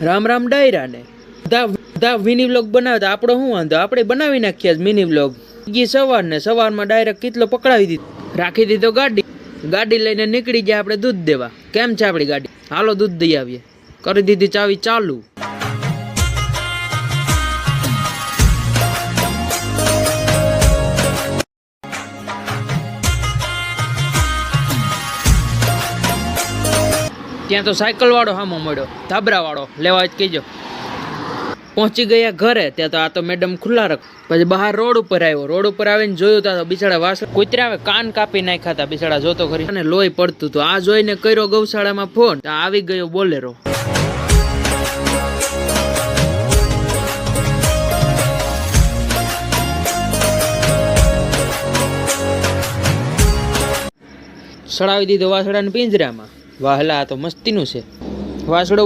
રામ રામ ડાયરા ને બધા mini vlog બનાવતા આપણો શું વાંધો, આપણે બનાવી નાખ્યા મિની વ્લોગ. સવારમાં ડાયરેક્ટ કેટલો પકડાવી દીધો, રાખી દીધો ગાડી લઈને નીકળી ગયા આપણે દૂધ દેવા. કેમ છે આપણી ગાડી? હાલો દૂધ દઈ આવીએ. કરી દીધી ચાવી ચાલુ. ત્યાં તો સાયકલ વાળો સામો મળ્યો, ધાબરા વાળો લેવા જ કહેજો. પહોંચી ગયા ઘરે. ત્યાં તો આ તો મેડમ ખુલ્લા રખ. પછી બહાર રોડ ઉપર આવ્યો. રોડ ઉપર આવીને જોયું તો બિચારા વાસણ કૂતરા આવે કાન કાપી નાખ્યા હતા બિચારા, જોતો ખરી. અને લોહી પડતું હતું. આ જોઈને કર્યો ગૌશાળામાં ફોન. આવી ગયો બોલેરો. સડાવી દીધો વાસડાને પિંજરામાં. વાહલા આ તો મસ્તીનું છે વાસડો.